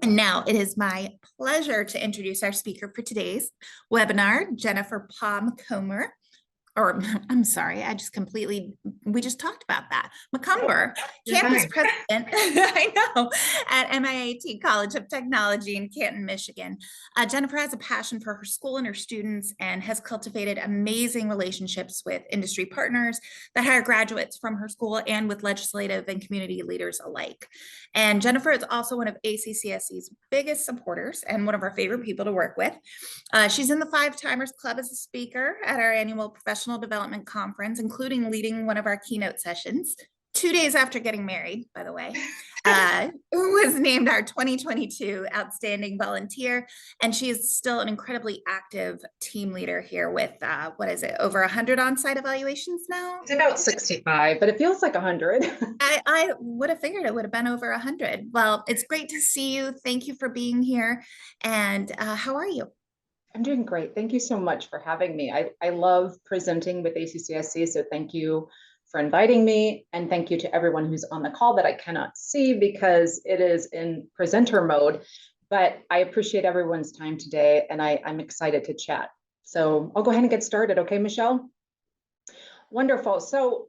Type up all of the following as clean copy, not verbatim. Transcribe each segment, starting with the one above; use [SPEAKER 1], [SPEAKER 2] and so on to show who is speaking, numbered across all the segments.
[SPEAKER 1] And now it is my pleasure to introduce our speaker for today's webinar, Jennifer Paugh-Macomber, or I'm sorry, we just talked about that.
[SPEAKER 2] Nope,
[SPEAKER 1] Macomber,
[SPEAKER 2] you're
[SPEAKER 1] campus
[SPEAKER 2] fine.
[SPEAKER 1] president, I know, at MIAT College of Technology in Canton, Michigan. Jennifer has a passion for her school and her students and has cultivated amazing relationships with industry partners that hire graduates from her school and with legislative and community leaders alike. And Jennifer is also one of ACCSC's biggest supporters and one of our favorite people to work with. She's in the Five Timers Club as a speaker at our annual professional development conference, including leading one of our keynote sessions 2 days after getting married, by the way. Was named our 2022 Outstanding Volunteer, and she is still an incredibly active team leader here with, what is it, over 100 on-site evaluations now?
[SPEAKER 2] It's about 65, but it feels like 100.
[SPEAKER 1] I would have figured it would have been over 100. Well, it's great to see you. Thank you for being here. And how are you?
[SPEAKER 2] I'm doing great. Thank you so much for having me. I love presenting with ACCSC, so thank you for inviting me. And thank you to everyone who's on the call that I cannot see because it is in presenter mode. But I appreciate everyone's time today, and I'm excited to chat. So I'll go ahead and get started. Okay, Michelle? Wonderful. So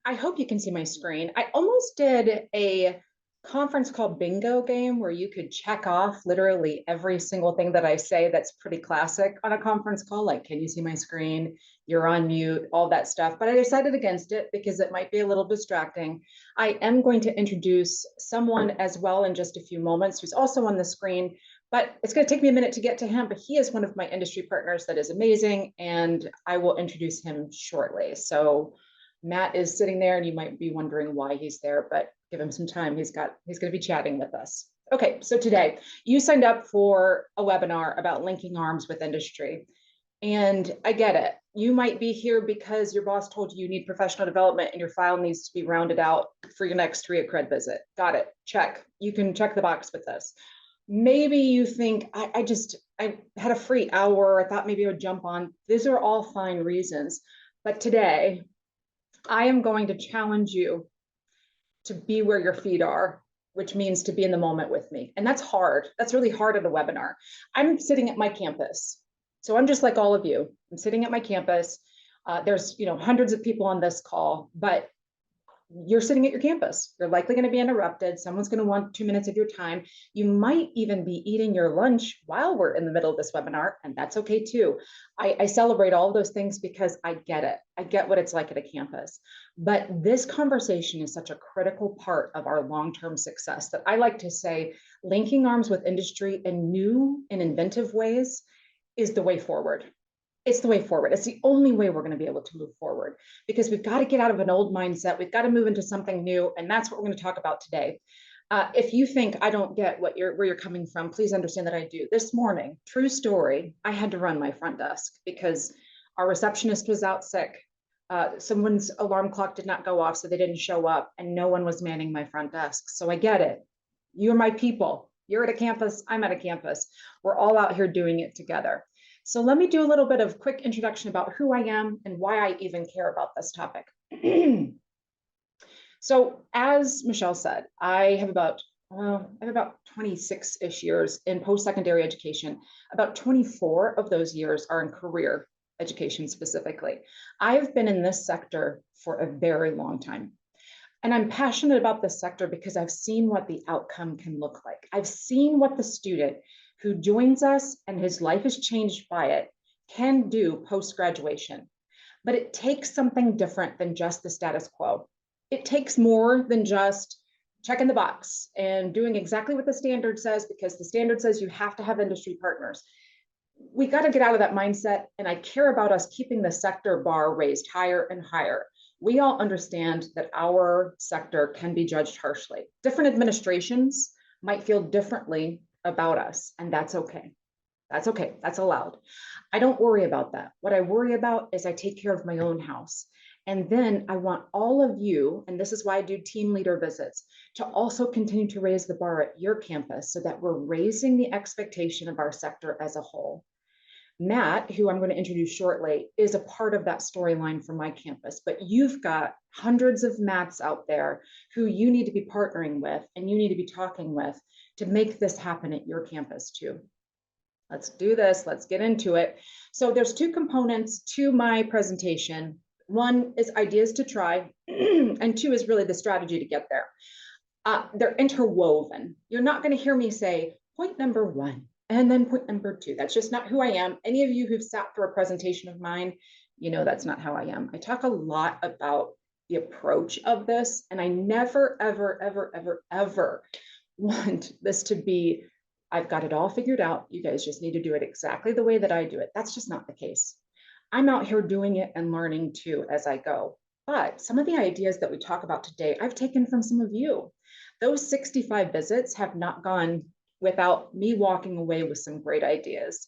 [SPEAKER 2] I hope you can see my screen. I almost did a conference called bingo game where you could check off literally every single thing that I say that's pretty classic on a conference call, like, can you see my screen? You're on mute, all that stuff. But I decided against it because it might be a little distracting. I am going to introduce someone as well in just a few moments who's also on the screen, but it's going to take me a minute to get to him, but he is one of my industry partners that is amazing, and I will introduce him shortly. So Matt is sitting there and you might be wondering why he's there, but give him some time. He's going to be chatting with us. Okay, so today you signed up for a webinar about linking arms with industry. And I get it. You might be here because your boss told you you need professional development and your file needs to be rounded out for your next TRIA cred visit. Got it. Check. You can check the box with this. Maybe you think, I had a free hour. I thought maybe I would jump on. These are all fine reasons. But today, I am going to challenge you to be where your feet are, which means to be in the moment with me. And that's hard. That's really hard at a webinar. I'm sitting at my campus. So I'm just like all of you. I'm sitting at my campus. There's hundreds of people on this call, but you're sitting at your campus. You're likely going to be interrupted. Someone's going to want 2 minutes of your time. You might even be eating your lunch while we're in the middle of this webinar, and that's okay too. I celebrate all of those things because I get it. I get what it's like at a campus. But this conversation is such a critical part of our long-term success that I like to say linking arms with industry in new and inventive ways is the way forward. It's the way forward. It's the only way we're going to be able to move forward because we've got to get out of an old mindset. We've got to move into something new. And that's what we're going to talk about today. If you think I don't get where you're coming from, please understand that I do. This morning, true story, I had to run my front desk because our receptionist was out sick. Someone's alarm clock did not go off, so they didn't show up, and no one was manning my front desk. So I get it. You're my people. You're at a campus. I'm at a campus. We're all out here doing it together. So let me do a little bit of quick introduction about who I am and why I even care about this topic. So as Michelle said, I have about 26-ish years in post-secondary education. About 24 of those years are in career education specifically. I've been in this sector for a very long time. And I'm passionate about this sector because I've seen what the outcome can look like. I've seen what the student who joins us and his life is changed by it can do post-graduation. But it takes something different than just the status quo. It takes more than just checking the box and doing exactly what the standard says because the standard says you have to have industry partners. We got to get out of that mindset, and I care about us keeping the sector bar raised higher and higher. We all understand that our sector can be judged harshly. Different administrations might feel differently about us, and that's okay. That's okay. That's allowed. I don't worry about that. What I worry about is I take care of my own house. And then I want all of you, and this is why I do team leader visits, to also continue to raise the bar at your campus so that we're raising the expectation of our sector as a whole. Matt, who I'm going to introduce shortly, is a part of that storyline for my campus, but you've got hundreds of Matts out there who you need to be partnering with and you need to be talking with to make this happen at your campus too. Let's do this. Let's get into it. So there's two components to my presentation. One is ideas to try, and two is really the strategy to get there. They're interwoven. You're not going to hear me say point number one and then point number two. That's just not who I am. Any of you who've sat through a presentation of mine, you know that's not how I am. I talk a lot about the approach of this, and I never, ever, ever, ever, ever want this to be, I've got it all figured out. You guys just need to do it exactly the way that I do it. That's just not the case. I'm out here doing it and learning too as I go. But some of the ideas that we talk about today, I've taken from some of you. Those 65 visits have not gone without me walking away with some great ideas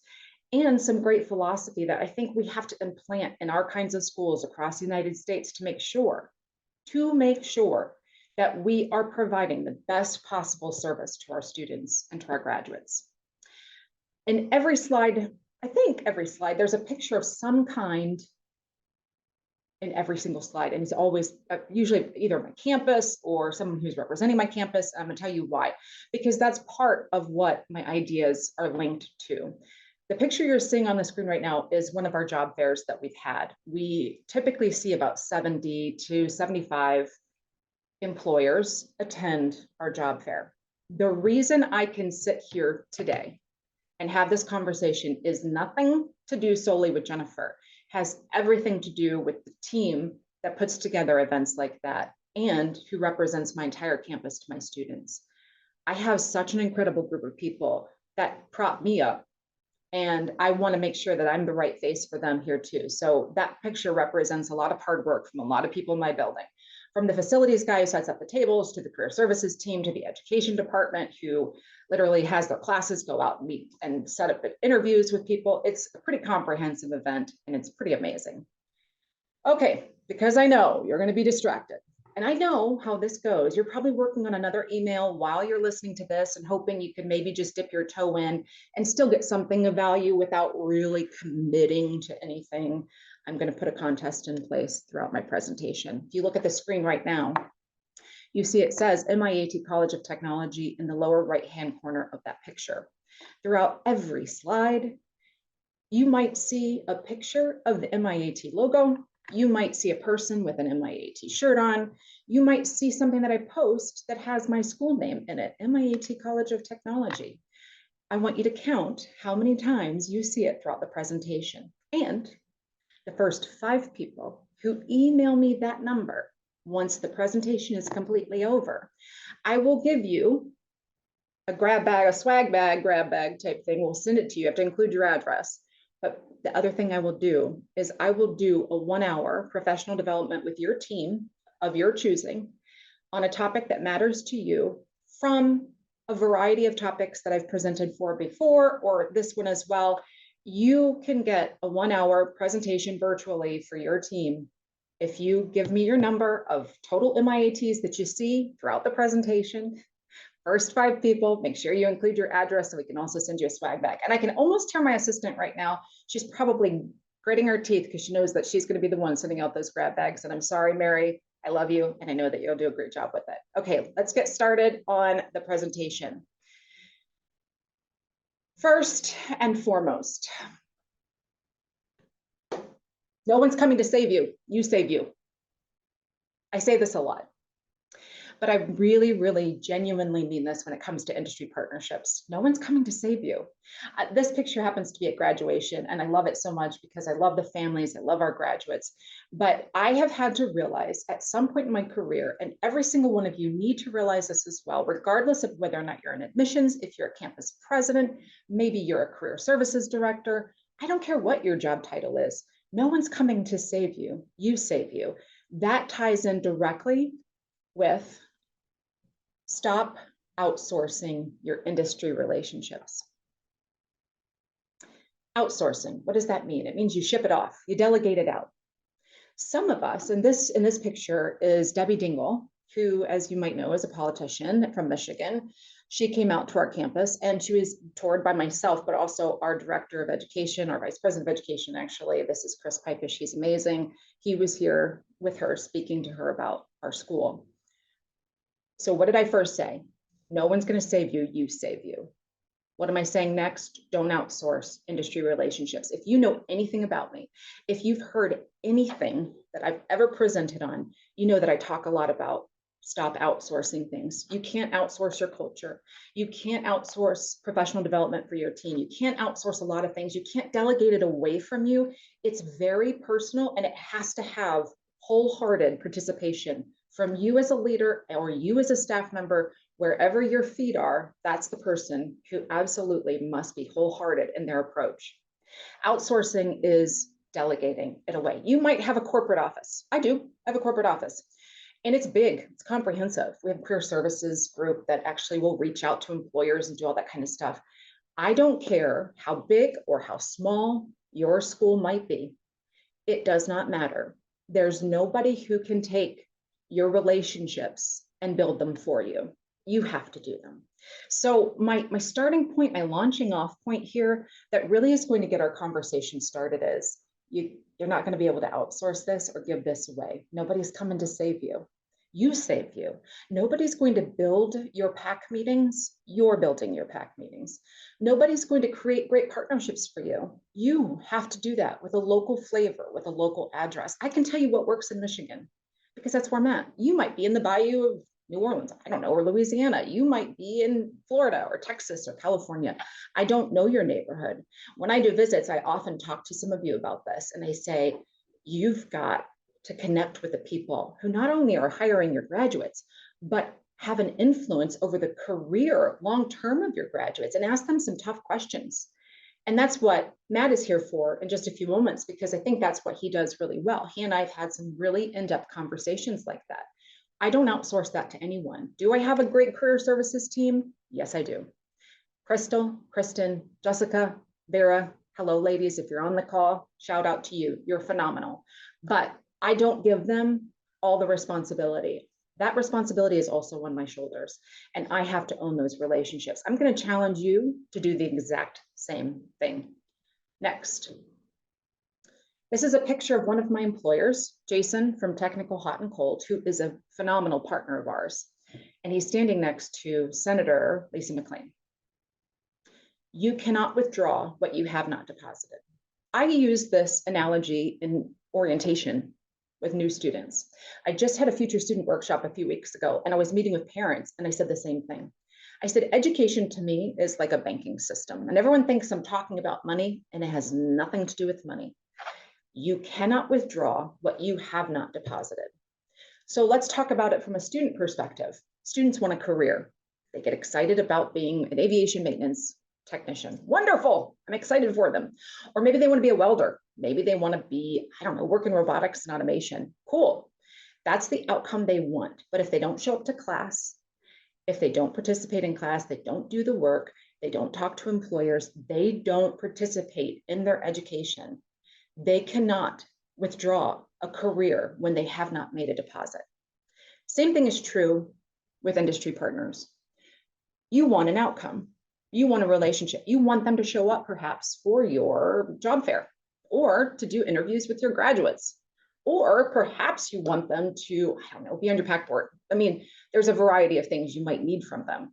[SPEAKER 2] and some great philosophy that I think we have to implant in our kinds of schools across the United States to make sure that we are providing the best possible service to our students and to our graduates. In every slide, I think every slide, there's a picture of some kind in every single slide. And it's always usually either my campus or someone who's representing my campus. I'm gonna tell you why, because that's part of what my ideas are linked to. The picture you're seeing on the screen right now is one of our job fairs that we've had. We typically see about 70 to 75 employers attend our job fair. The reason I can sit here today and have this conversation is nothing to do solely with Jennifer, has everything to do with the team that puts together events like that and who represents my entire campus to my students. I have such an incredible group of people that prop me up, and I want to make sure that I'm the right face for them here too. So that picture represents a lot of hard work from a lot of people in my building, from the facilities guy who sets up the tables, to the career services team, to the education department who literally has their classes go out and meet and set up interviews with people. It's a pretty comprehensive event and it's pretty amazing. Okay, because I know you're going to be distracted. And I know how this goes. You're probably working on another email while you're listening to this and hoping you can maybe just dip your toe in and still get something of value without really committing to anything. I'm going to put a contest in place throughout my presentation. If you look at the screen right now, you see it says MIAT College of Technology in the lower right-hand corner of that picture. Throughout every slide, you might see a picture of the MIAT logo. You might see a person with an MIAT shirt on. You might see something that I post that has my school name in it, MIAT College of Technology. I want you to count how many times you see it throughout the presentation. And the first 5 people who email me that number once the presentation is completely over, I will give you a grab bag, a swag bag, grab bag type thing. We'll send it to you. You have to include your address. But the other thing I will do is I will do a 1-hour professional development with your team of your choosing on a topic that matters to you from a variety of topics that I've presented for before, or this one as well. You can get a 1-hour presentation virtually for your team if you give me your number of total MIATs that you see throughout the presentation. First 5 people, make sure you include your address so we can also send you a swag bag. And I can almost hear my assistant right now. She's probably gritting her teeth because she knows that she's going to be the one sending out those grab bags. And I'm sorry, Mary, I love you. And I know that you'll do a great job with it. Okay, let's get started on the presentation. First and foremost, no one's coming to save you. You save you. I say this a lot, but I really, really genuinely mean this when it comes to industry partnerships. No one's coming to save you. This picture happens to be at graduation, and I love it so much because I love the families, I love our graduates. But I have had to realize at some point in my career, and every single one of you need to realize this as well, regardless of whether or not you're in admissions, if you're a campus president, maybe you're a career services director, I don't care what your job title is. No one's coming to save you. You save you. That ties in directly with stop outsourcing your industry relationships. Outsourcing, what does that mean? It means you ship it off, you delegate it out. Some of us, and this in this picture is Debbie Dingle who, as you might know, is a politician from Michigan. She came out to our campus and she was toured by myself, but also our director of education, our vice president of education, actually. This is Chris Pikus. He's amazing. He was here with her, speaking to her about our school. So what did I first say? No one's going to save you, you save you. What am I saying next? Don't outsource industry relationships. If you know anything about me, if you've heard anything that I've ever presented on, you know that I talk a lot about stop outsourcing things. You can't outsource your culture. You can't outsource professional development for your team. You can't outsource a lot of things. You can't delegate it away from you. It's very personal and it has to have wholehearted participation from you as a leader or you as a staff member. Wherever your feet are, that's the person who absolutely must be wholehearted in their approach. Outsourcing is delegating it away. You might have a corporate office. I do. I have a corporate office. And it's big, it's comprehensive. We have a career services group that actually will reach out to employers and do all that kind of stuff. I don't care how big or how small your school might be. It does not matter. There's nobody who can take your relationships and build them for you. You have to do them. So my starting point, my launching off point here that really is going to get our conversation started is you're not going to be able to outsource this or give this away. Nobody's coming to save you. You save you. Nobody's going to build your PAC meetings. You're building your PAC meetings. Nobody's going to create great partnerships for you. You have to do that with a local flavor, with a local address. I can tell you what works in Michigan because that's where I'm at. You might be in the bayou of New Orleans, I don't know, or Louisiana. You might be in Florida or Texas or California. I don't know your neighborhood. When I do visits, I often talk to some of you about this and they say, you've got to connect with the people who not only are hiring your graduates, but have an influence over the career long-term of your graduates and ask them some tough questions. And that's what Matt is here for in just a few moments, because I think that's what he does really well. He and I have had some really in-depth conversations like that. I don't outsource that to anyone. Do I have a great career services team? Yes, I do. Crystal, Kristen, Jessica, Vera, hello, ladies. If you're on the call, shout out to you. You're phenomenal. But I don't give them all the responsibility. That responsibility is also on my shoulders, and I have to own those relationships. I'm going to challenge you to do the exact same thing. Next. This is a picture of one of my employers, Jason from Technical Hot and Cold, who is a phenomenal partner of ours. And he's standing next to Senator Lisa McClain. You cannot withdraw what you have not deposited. I use this analogy in orientation with new students. I just had a future student workshop a few weeks ago, and I was meeting with parents, and I said the same thing. I said, education to me is like a banking system, and everyone thinks I'm talking about money, and it has nothing to do with money. You cannot withdraw what you have not deposited. So let's talk about it from a student perspective. Students want a career. They get excited about being an aviation maintenance technician. Wonderful. I'm excited for them. Or maybe they want to be a welder. Maybe they want to be, I don't know, work in robotics and automation. Cool. That's the outcome they want. But if they don't show up to class, if they don't participate in class, they don't do the work, they don't talk to employers, they don't participate in their education, they cannot withdraw a career when they have not made a deposit. Same thing is true with industry partners. You want an outcome. You want a relationship. You want them to show up perhaps for your job fair or to do interviews with your graduates. Or perhaps you want them to, I don't know, be on your PAC board. I mean, there's a variety of things you might need from them.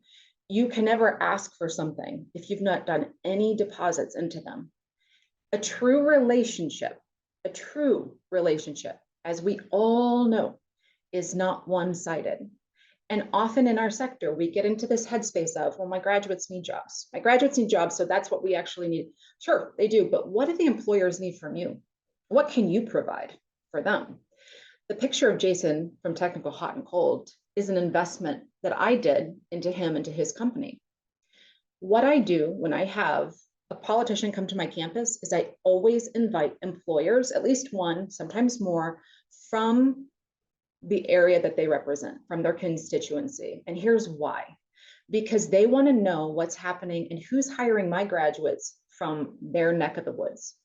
[SPEAKER 2] You can never ask for something if you've not done any deposits into them. A true relationship, as we all know, is not one-sided. And often in our sector, we get into this headspace of, well, my graduates need jobs. My graduates need jobs, so that's what we actually need. Sure, they do, but what do the employers need from you? What can you provide for them? The picture of Jason from Technical Hot and Cold is an investment that I did into him and to his company. What I do when I have a politician come to my campus is I always invite employers, at least one, sometimes more, from the area that they represent, from their constituency. And here's why. Because they want to know what's happening and who's hiring my graduates from their neck of the woods.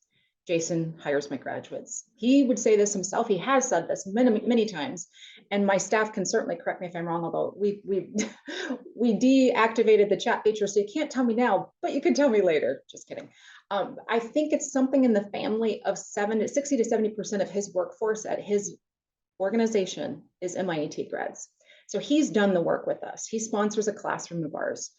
[SPEAKER 2] Jason hires my graduates. He would say this himself. He has said this many, many times. And my staff can certainly correct me if I'm wrong, although we we deactivated the chat feature, so you can't tell me now, but you can tell me later. Just kidding. I think it's something in the family of 60 to 70% of his workforce at his organization is MIAT grads. So he's done the work with us. He sponsors a classroom of ours.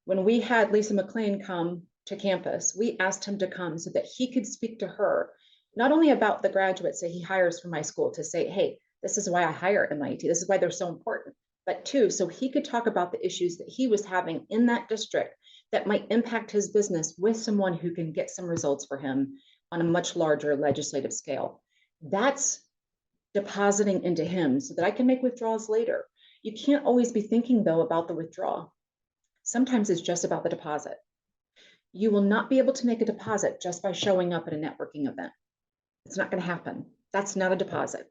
[SPEAKER 2] When we had Lisa McLean come to campus, we asked him to come so that he could speak to her, not only about the graduates that he hires from my school to say, hey, this is why I hire MIAT, this is why they're so important, but two, so he could talk about the issues that he was having in that district that might impact his business with someone who can get some results for him on a much larger legislative scale. That's depositing into him so that I can make withdrawals later. You can't always be thinking, though, about the withdrawal. Sometimes it's just about the deposit. You will not be able to make a deposit just by showing up at a networking event. It's not going to happen. That's not a deposit.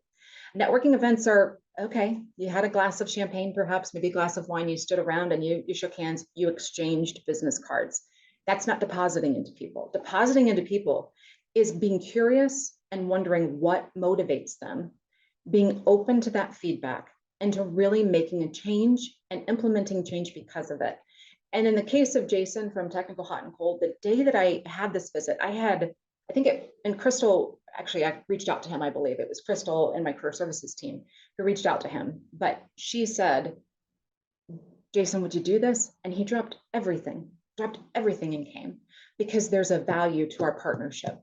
[SPEAKER 2] Networking events are, okay, you had a glass of champagne, perhaps, maybe a glass of wine, you stood around and you shook hands, you exchanged business cards. That's not depositing into people. Depositing into people is being curious and wondering what motivates them, being open to that feedback, and to really making a change and implementing change because of it. And in the case of Jason from Technical Hot and Cold, the day that I had this visit, and Crystal, actually, I reached out to him, I believe it was Crystal and my career services team who reached out to him. But she said, Jason, would you do this? And he dropped everything and came, because there's a value to our partnership.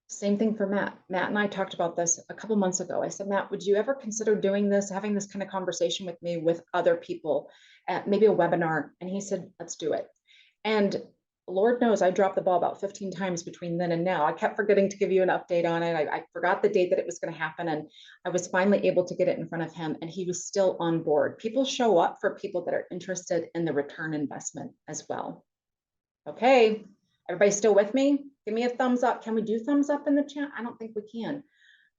[SPEAKER 2] Same thing for Matt. Matt and I talked about this a couple months ago. I said, Matt, would you ever consider doing this, having this kind of conversation with me, with other people, maybe a webinar? And he said, let's do it. And Lord knows I dropped the ball about 15 times between then and now. I kept forgetting to give you an update on it. I forgot the date that it was going to happen. And I was finally able to get it in front of him, and he was still on board. People show up for people that are interested in the return investment as well. Okay, everybody still with me? Give me a thumbs up. Can we do thumbs up in the chat? I don't think we can.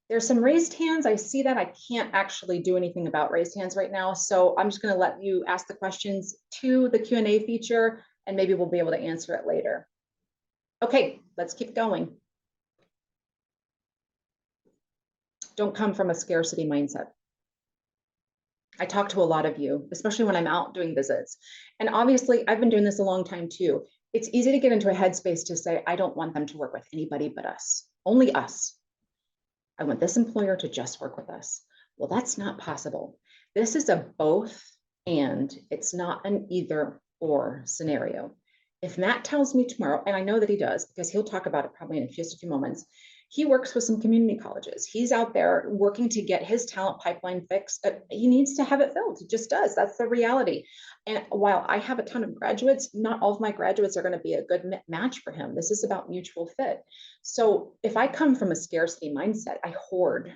[SPEAKER 2] There's some raised hands. I see that. I can't actually do anything about raised hands right now. So I'm just going to let you ask the questions to the Q&A feature, and maybe we'll be able to answer it later. Okay, let's keep going. Don't come from a scarcity mindset. I talk to a lot of you, especially when I'm out doing visits. And obviously, I've been doing this a long time too. It's easy to get into a headspace to say, I don't want them to work with anybody but us, only us. I want this employer to just work with us. Well, that's not possible. This is a both and, it's not an either or scenario. If Matt tells me tomorrow, and I know that he does, because he'll talk about it probably in just a few moments, he works with some community colleges. He's out there working to get his talent pipeline fixed. He needs to have it filled. He just does. That's the reality. And while I have a ton of graduates, not all of my graduates are going to be a good match for him. This is about mutual fit. So if I come from a scarcity mindset, I hoard,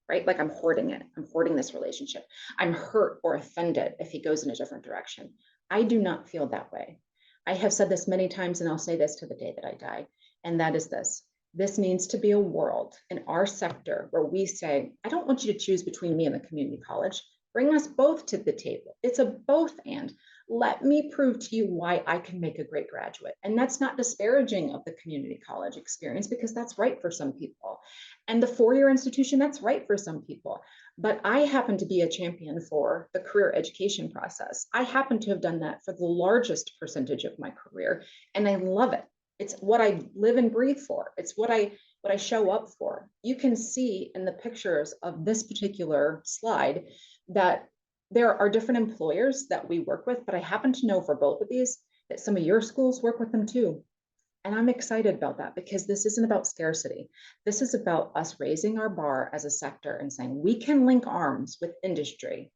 [SPEAKER 2] right? Like I'm hoarding it. I'm hoarding this relationship. I'm hurt or offended if he goes in a different direction. I do not feel that way. I have said this many times, and I'll say this to the day that I die, and that is this. This needs to be a world in our sector where we say, I don't want you to choose between me and the community college. Bring us both to the table. It's a both and. Let me prove to you why I can make a great graduate. And that's not disparaging of the community college experience, because that's right for some people. And the four-year institution, that's right for some people. But I happen to be a champion for the career education process. I happen to have done that for the largest percentage of my career, and I love it. It's what I live and breathe for. It's what I show up for. You can see in the pictures of this particular slide that there are different employers that we work with, but I happen to know for both of these that some of your schools work with them too. And I'm excited about that, because this isn't about scarcity. This is about us raising our bar as a sector and saying we can link arms with industry,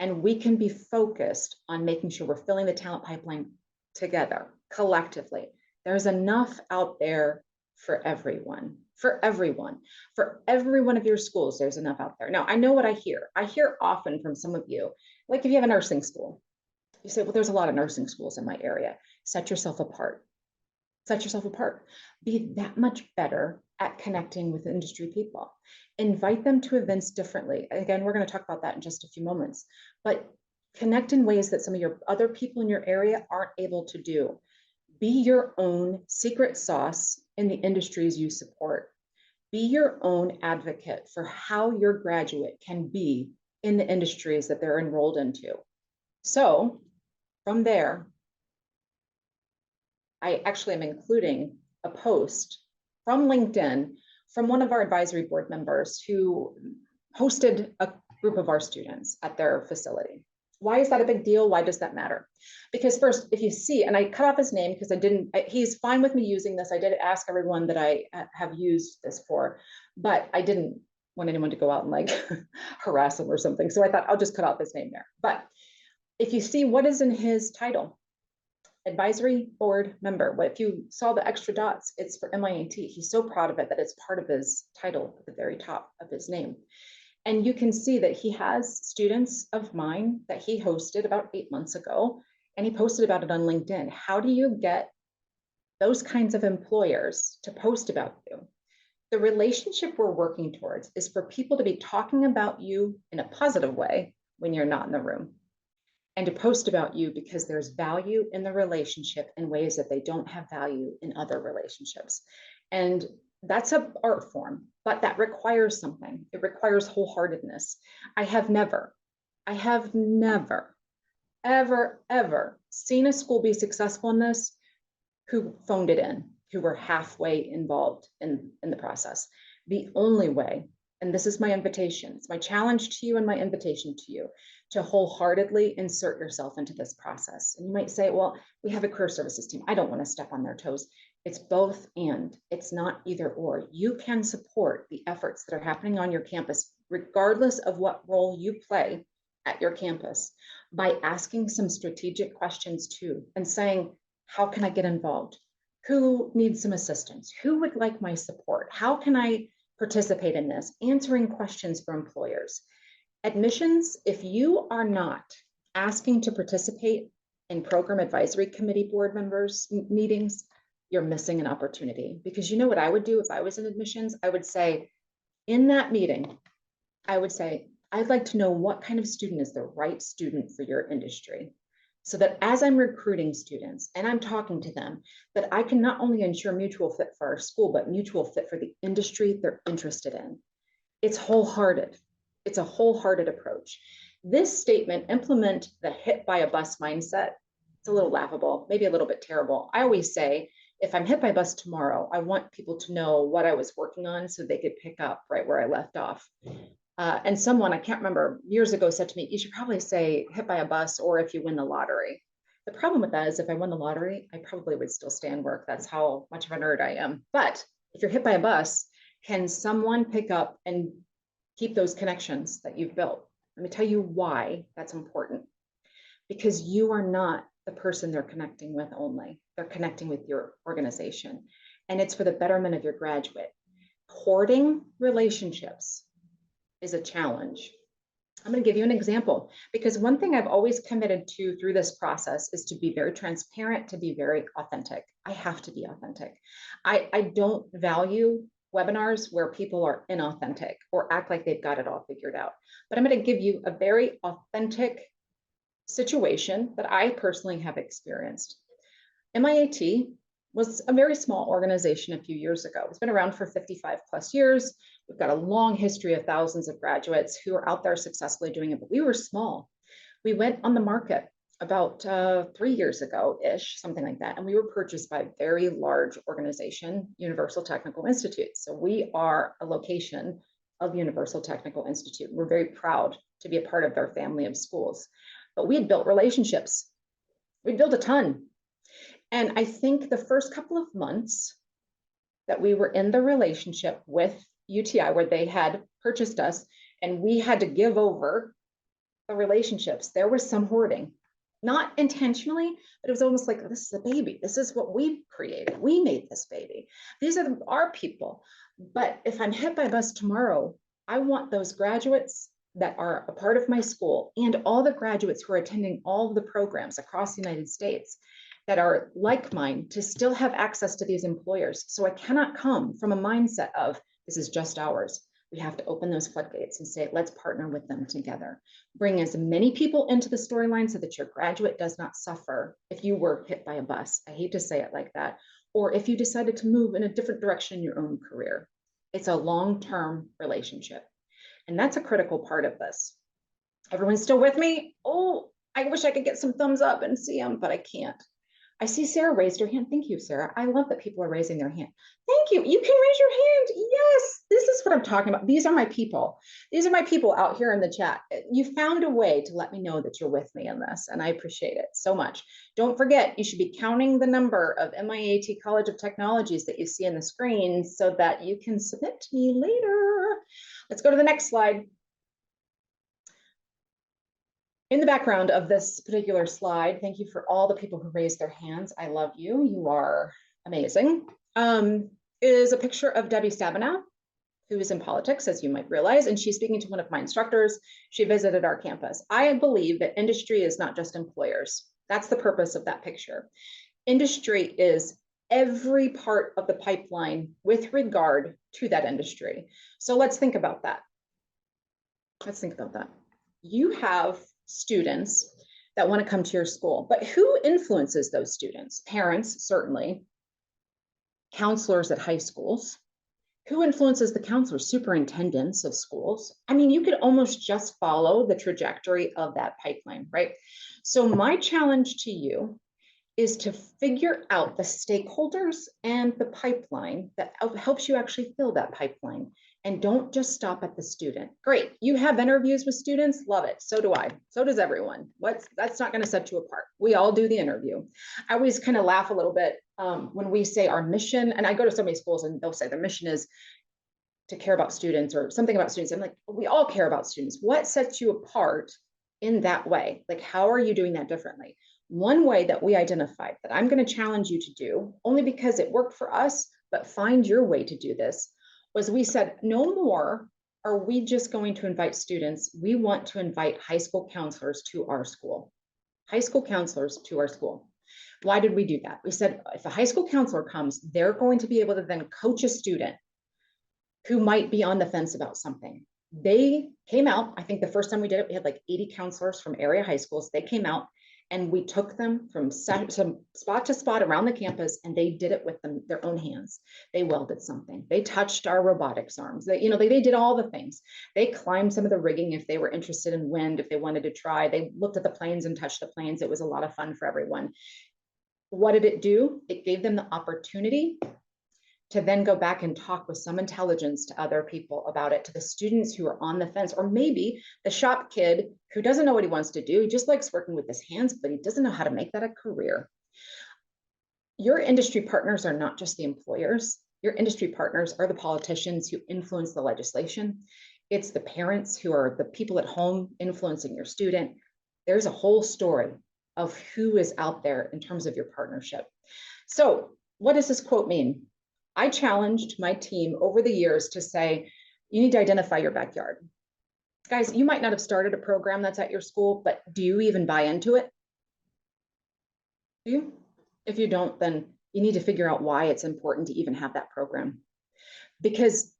[SPEAKER 2] and we can be focused on making sure we're filling the talent pipeline together, collectively. There's enough out there for everyone, for every one of your schools, there's enough out there. Now, I know what I hear. I hear often from some of you, like if you have a nursing school, you say, well, there's a lot of nursing schools in my area. Set yourself apart. Set yourself apart. Be that much better at connecting with industry people. Invite them to events differently. Again, we're going to talk about that in just a few moments, but connect in ways that some of your other people in your area aren't able to do. Be your own secret sauce in the industries you support. Be your own advocate for how your graduate can be in the industries that they're enrolled into. So from there, I actually am including a post from LinkedIn from one of our advisory board members who hosted a group of our students at their facility. Why is that a big deal? Why does that matter? Because first, if you see, and I cut off his name because he's fine with me using this. I did ask everyone that I have used this for, but I didn't want anyone to go out and like harass him or something. So I thought I'll just cut off his name there. But if you see what is in his title, advisory board member. But if you saw the extra dots, it's for MIAT. He's so proud of it that it's part of his title at the very top of his name. And you can see that he has students of mine that he hosted about 8 months ago, and he posted about it on LinkedIn. How do you get those kinds of employers to post about you? The relationship we're working towards is for people to be talking about you in a positive way when you're not in the room, and to post about you because there's value in the relationship in ways that they don't have value in other relationships. And that's an art form, but that requires something. It requires wholeheartedness. I have never, ever seen a school be successful in this who phoned it in, who were halfway involved in the process. The only way, and this is my invitation, it's my challenge to you and my invitation to you, to wholeheartedly insert yourself into this process. And you might say, well, we have a career services team. I don't want to step on their toes. It's both and. It's not either or. You can support the efforts that are happening on your campus, regardless of what role you play at your campus, by asking some strategic questions too, and saying, how can I get involved? Who needs some assistance? Who would like my support? How can I participate in this? Answering questions for employers. Admissions, if you are not asking to participate in program advisory committee board members meetings, you're missing an opportunity. Because you know what I would do if I was in admissions? I would say, in that meeting, I would say, I'd like to know what kind of student is the right student for your industry. So that as I'm recruiting students and I'm talking to them, that I can not only ensure mutual fit for our school, but mutual fit for the industry they're interested in. It's wholehearted. It's a wholehearted approach. This statement, implement the hit by a bus mindset, it's a little laughable, maybe a little bit terrible. I always say, if I'm hit by a bus tomorrow, I want people to know what I was working on so they could pick up right where I left off. And someone, I can't remember, years ago said to me, you should probably say hit by a bus or if you win the lottery. The problem with that is if I won the lottery, I probably would still stay and work. That's how much of a nerd I am. But if you're hit by a bus, can someone pick up and keep those connections that you've built? Let me tell you why that's important. Because you are not the person they're connecting with only. They're connecting with your organization. And it's for the betterment of your graduate. Hoarding relationships is a challenge. I'm going to give you an example, because one thing I've always committed to through this process is to be very transparent, to be very authentic. I have to be authentic. I don't value webinars where people are inauthentic or act like they've got it all figured out. But I'm going to give you a very authentic situation that I personally have experienced. MIAT was a very small organization a few years ago. It's been around for 55 plus years. We've got a long history of thousands of graduates who are out there successfully doing it, but we were small. We went on the market about 3 years ago-ish, something like that, and we were purchased by a very large organization, Universal Technical Institute. So we are a location of Universal Technical Institute. We're very proud to be a part of their family of schools. But we had built relationships. We built a ton. And I think the first couple of months that we were in the relationship with UTI, where they had purchased us and we had to give over the relationships, there was some hoarding. Not intentionally, but it was almost like, this is a baby. This is what we created. We made this baby. These are our people. But if I'm hit by a bus tomorrow, I want those graduates that are a part of my school and all the graduates who are attending all of the programs across the United States that are like mine to still have access to these employers. So I cannot come from a mindset of this is just ours. We have to open those floodgates and say, let's partner with them together. Bring as many people into the storyline so that your graduate does not suffer if you were hit by a bus. I hate to say it like that. Or if you decided to move in a different direction in your own career. It's a long-term relationship. And that's a critical part of this. Everyone's still with me? Oh, I wish I could get some thumbs up and see them, but I can't. I see Sarah raised her hand. Thank you, Sarah. I love that people are raising their hand. Thank you. You can raise your hand. Yes, this is what I'm talking about. These are my people. These are my people out here in the chat. You found a way to let me know that you're with me in this, and I appreciate it so much. Don't forget, you should be counting the number of MIAT College of Technologies that you see on the screen so that you can submit to me later. Let's go to the next slide. In the background of this particular slide, thank you for all the people who raised their hands. I love you. You are amazing. Is a picture of Debbie Stabenow, who is in politics, as you might realize, and she's speaking to one of my instructors. She visited our campus. I believe that industry is not just employers. That's the purpose of that picture. Industry is every part of the pipeline with regard to that industry. So let's think about that. You have students that want to come to your school, but who influences those students? Parents, certainly. Counselors at high schools. Who influences the counselors? Superintendents of schools. I mean, you could almost just follow the trajectory of that pipeline, right? So my challenge to you is to figure out the stakeholders and the pipeline that helps you actually fill that pipeline. And don't just stop at the student. Great, you have interviews with students, love it. So do I, so does everyone. That's not gonna set you apart. We all do the interview. I always kind of laugh a little bit when we say our mission, and I go to so many schools and they'll say their mission is to care about students or something about students. I'm like, we all care about students. What sets you apart in that way? Like, how are you doing that differently? One way that we identified that I'm going to challenge you to do, only because it worked for us, but find your way to do this, was we said, no more are we just going to invite students. We want to invite high school counselors to our school. High school counselors to our school. Why did we do that? We said, if a high school counselor comes, they're going to be able to then coach a student who might be on the fence about something. They came out, I think the first time we did it, we had like 80 counselors from area high schools. They came out and we took them from spot to spot around the campus, and they did it with their own hands. They welded something. They touched our robotics arms. They did all the things. They climbed some of the rigging if they were interested in wind, if they wanted to try. They looked at the planes and touched the planes. It was a lot of fun for everyone. What did it do? It gave them the opportunity to then go back and talk with some intelligence to other people about it, to the students who are on the fence, or maybe the shop kid who doesn't know what he wants to do. He just likes working with his hands, but he doesn't know how to make that a career. Your industry partners are not just the employers. Your industry partners are the politicians who influence the legislation. It's the parents who are the people at home influencing your student. There's a whole story of who is out there in terms of your partnership. So what does this quote mean? I challenged my team over the years to say, you need to identify your backyard. Guys, you might not have started a program that's at your school, but do you even buy into it? Do you? If you don't, then you need to figure out why it's important to even have that program. Because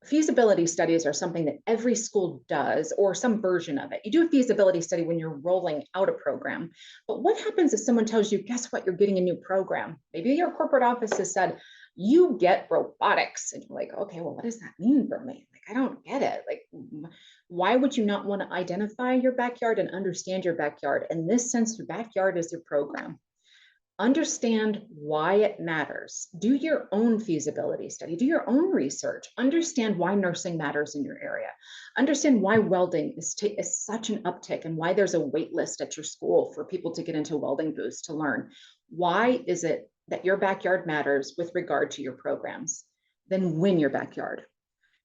[SPEAKER 2] feasibility studies are something that every school does, or some version of it. You do a feasibility study when you're rolling out a program. But what happens if someone tells you, guess what, you're getting a new program? Maybe your corporate office has said, you get robotics. And you're like, okay, well, what does that mean for me? Like, I don't get it. Like, why would you not want to identify your backyard and understand your backyard? In this sense, your backyard is your program. Understand why it matters. Do your own feasibility study, do your own research, understand why nursing matters in your area. Understand why welding is such an uptick and why there's a wait list at your school for people to get into welding booths to learn. Why is it that your backyard matters with regard to your programs? Then win your backyard.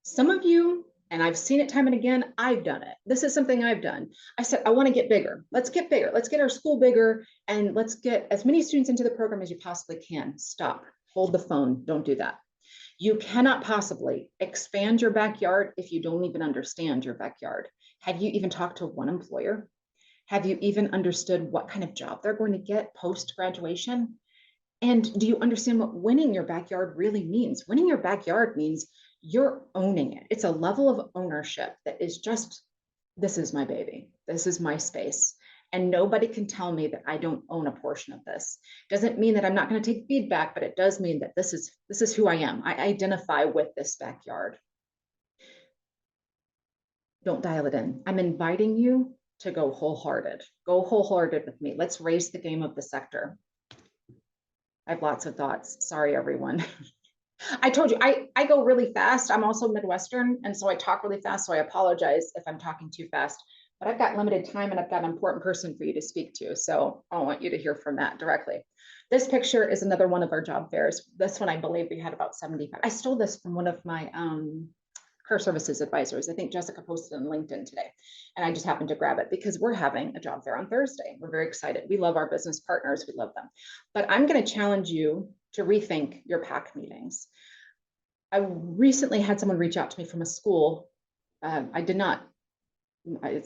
[SPEAKER 2] Some of you, and I've seen it time and again, I've done it. This is something I've done. I said, I want to get bigger. Let's get bigger. Let's get our school bigger, and let's get as many students into the program as you possibly can. Stop. Hold the phone. Don't do that. You cannot possibly expand your backyard if you don't even understand your backyard. Have you even talked to one employer? Have you even understood what kind of job they're going to get post-graduation? And do you understand what winning your backyard really means? Winning your backyard means you're owning it. It's a level of ownership that is just, this is my baby. This is my space. And nobody can tell me that I don't own a portion of this. Doesn't mean that I'm not going to take feedback, but it does mean that this is who I am. I identify with this backyard. Don't dial it in. I'm inviting you to go wholehearted. Go wholehearted with me. Let's raise the game of the sector. I have lots of thoughts. Sorry, everyone. I told you, I go really fast. I'm also Midwestern, and so I talk really fast. So I apologize if I'm talking too fast, but I've got limited time and I've got an important person for you to speak to. So I want you to hear from that directly. This picture is another one of our job fairs. This one, I believe we had about 75. I stole this from one of my career services advisors. I think Jessica posted on LinkedIn today, and I just happened to grab it because we're having a job fair on Thursday. We're very excited. We love our business partners. We love them. But I'm going to challenge you to rethink your PAC meetings. I recently had someone reach out to me from a school. It's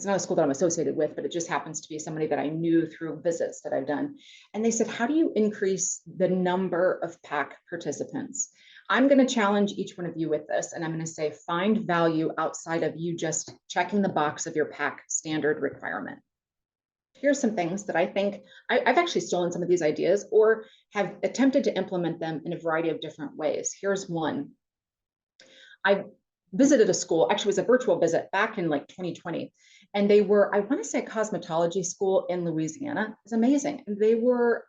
[SPEAKER 2] not a school that I'm associated with, but it just happens to be somebody that I knew through visits that I've done. And they said, how do you increase the number of PAC participants? I'm going to challenge each one of you with this, and I'm going to say, find value outside of you just checking the box of your PAC standard requirement. Here's some things that I think I've actually stolen some of these ideas or have attempted to implement them in a variety of different ways. Here's one. I visited a school, actually it was a virtual visit back in like 2020. And they were, I want to say a cosmetology school in Louisiana. It was amazing. And they were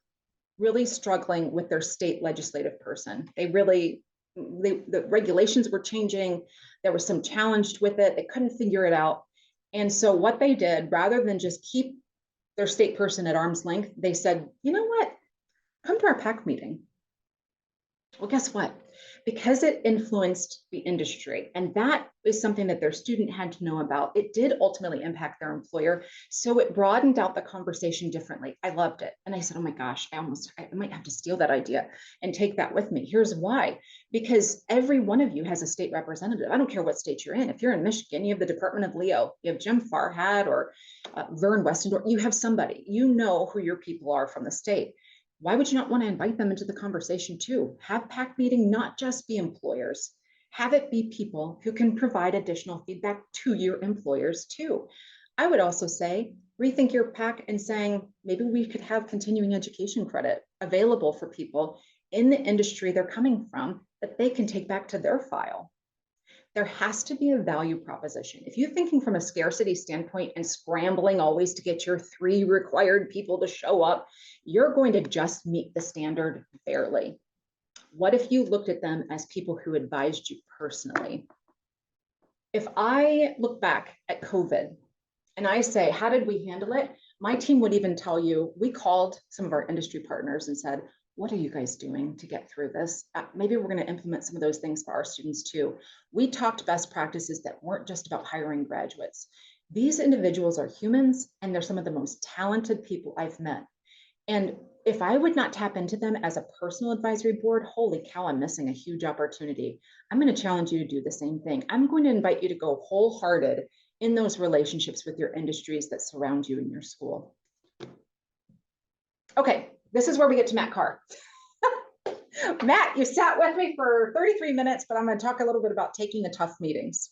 [SPEAKER 2] really struggling with their state legislative person. The regulations were changing. There was some challenge with it. They couldn't figure it out. And so what they did, rather than just keep their state person at arm's length, they said, you know what, come to our PAC meeting. Well, guess what? Because it influenced the industry, and that is something that their student had to know about, it did ultimately impact their employer. So it broadened out the conversation differently. I loved it. And I said, oh my gosh, I might have to steal that idea and take that with me. Here's why. Because every one of you has a state representative. I don't care what state you're in. If you're in Michigan, you have the Department of Leo, you have Jim Farhad or Vern Westendorf, you have somebody, you know who your people are from the state. Why would you not want to invite them into the conversation too? Have PAC meeting not just be employers, have it be people who can provide additional feedback to your employers too. I would also say, rethink your PAC and saying, maybe we could have continuing education credit available for people in the industry they're coming from that they can take back to their file. There has to be a value proposition. If you're thinking from a scarcity standpoint and scrambling always to get your 3 required people to show up, you're going to just meet the standard barely. What if you looked at them as people who advised you personally? If I look back at COVID and I say, how did we handle it? My team would even tell you, we called some of our industry partners and said, what are you guys doing to get through this? Maybe we're going to implement some of those things for our students too. We talked best practices that weren't just about hiring graduates. These individuals are humans, and they're some of the most talented people I've met. And if I would not tap into them as a personal advisory board, holy cow, I'm missing a huge opportunity. I'm going to challenge you to do the same thing. I'm going to invite you to go wholehearted in those relationships with your industries that surround you in your school. Okay, this is where we get to Matt Carr. Matt, you sat with me for 33 minutes, but I'm going to talk a little bit about taking the tough meetings.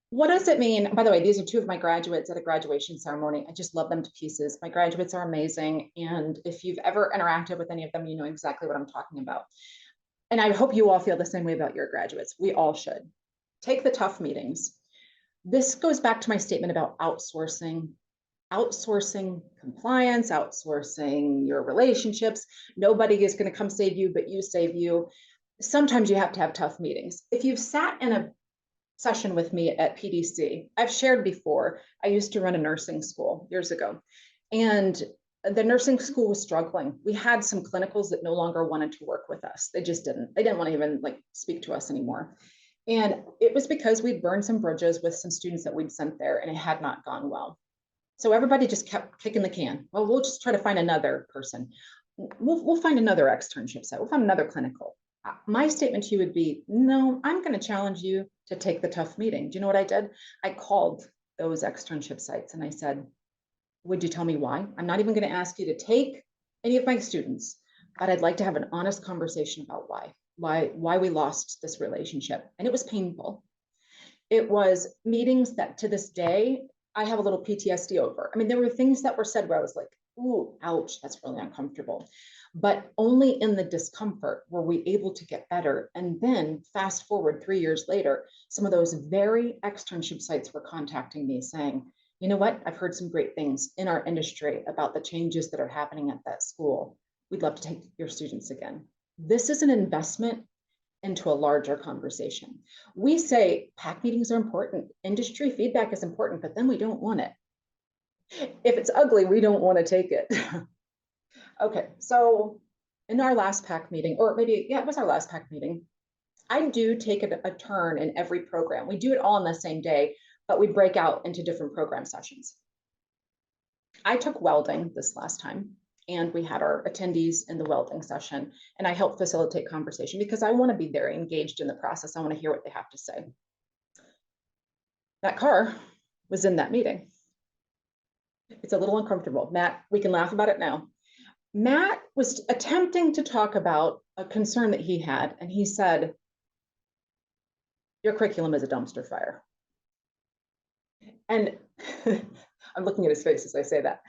[SPEAKER 2] What does it mean? By the way, these are 2 of my graduates at a graduation ceremony. I just love them to pieces. My graduates are amazing. And if you've ever interacted with any of them, you know exactly what I'm talking about. And I hope you all feel the same way about your graduates. We all should. Take the tough meetings. This goes back to my statement about outsourcing compliance, outsourcing your relationships. Nobody is going to come save you, but you save you. Sometimes you have to have tough meetings. If you've sat in a session with me at PDC, I've shared before, I used to run a nursing school years ago, and the nursing school was struggling. We had some clinicals that no longer wanted to work with us. They just didn't. They didn't want to even speak to us anymore. And it was because we'd burned some bridges with some students that we'd sent there, and it had not gone well. So everybody just kept kicking the can. Well, we'll just try to find another person. We'll find another externship site. We'll find another clinical. My statement to you would be, no, I'm going to challenge you to take the tough meeting. Do you know what I did? I called those externship sites and I said, would you tell me why? I'm not even going to ask you to take any of my students, but I'd like to have an honest conversation about why. why we lost this relationship. And it was painful. It was meetings that to this day, I have a little PTSD over. I mean, there were things that were said where I was like, ooh, ouch, that's really uncomfortable. But only in the discomfort were we able to get better. And then fast forward 3 years later, some of those very externship sites were contacting me saying, you know what, I've heard some great things in our industry about the changes that are happening at that school. We'd love to take your students again. This is an investment into a larger conversation. We say PAC meetings are important, industry feedback is important, but then we don't want it. If it's ugly, we don't want to take it. Okay, so in our last PAC meeting, or maybe, yeah, it was our last PAC meeting, I do take a turn in every program. We do it all on the same day, but we break out into different program sessions. I took welding this last time, and we had our attendees in the welding session, and I helped facilitate conversation because I want to be very engaged in the process. I want to hear what they have to say. That car was in that meeting. It's a little uncomfortable. Matt, we can laugh about it now. Matt was attempting to talk about a concern that he had, and he said, your curriculum is a dumpster fire. And I'm looking at his face as I say that.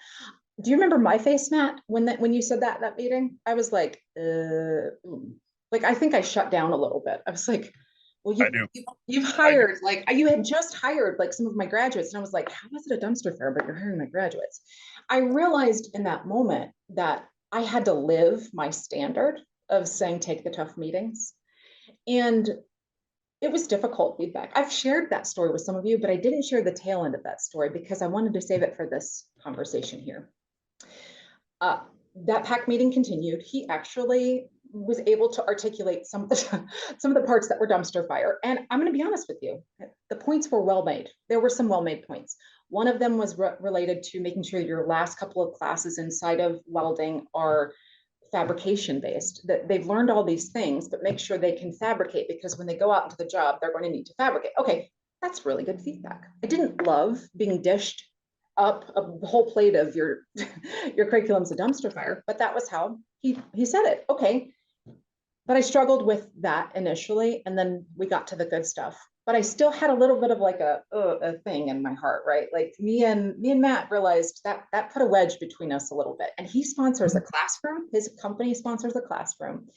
[SPEAKER 2] Do you remember my face, Matt, when you said that in that meeting? I was like I think I shut down a little bit. I was like, well, you've hired, like, you had just hired like some of my graduates. And I was like, how is it a dumpster fire, but you're hiring my graduates? I realized in that moment that I had to live my standard of saying, take the tough meetings. And it was difficult feedback. I've shared that story with some of you, but I didn't share the tail end of that story because I wanted to save it for this conversation here. That PAC meeting continued. He actually was able to articulate some of the parts that were dumpster fire. And I'm going to be honest with you, the points were well made. There were some well made points. One of them was related to making sure your last couple of classes inside of welding are fabrication based, that they've learned all these things, but make sure they can fabricate, because when they go out into the job, they're going to need to fabricate. Okay, that's really good feedback. I didn't love being dished up a whole plate of your curriculum's a dumpster fire, but that was how he said it. Okay, but I struggled with that initially, and then we got to the good stuff. But I still had a little bit of like a thing in my heart, right? Like me and Matt realized that put a wedge between us a little bit. And he sponsors a classroom. His company sponsors a classroom.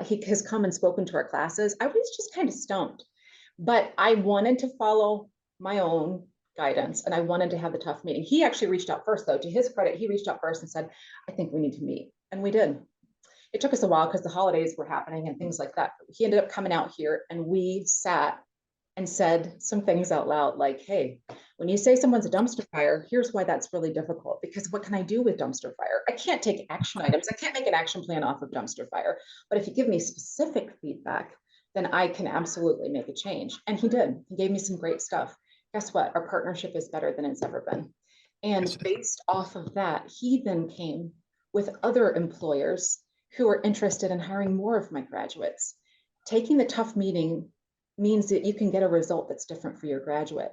[SPEAKER 2] He has come and spoken to our classes. I was just kind of stumped, but I wanted to follow my own guidance, and I wanted to have the tough meeting. He actually reached out first, though. To his credit, he reached out first and said, I think we need to meet. And we did. It took us a while because the holidays were happening and things like that. He ended up coming out here, and we sat and said some things out loud, like, hey, when you say someone's a dumpster fire, here's why that's really difficult, because what can I do with dumpster fire? I can't take action items. I can't make an action plan off of dumpster fire. But if you give me specific feedback, then I can absolutely make a change. And he did. He gave me some great stuff. Guess what? Our partnership is better than it's ever been. And based off of that, he then came with other employers who are interested in hiring more of my graduates. Taking the tough meeting means that you can get a result that's different for your graduate.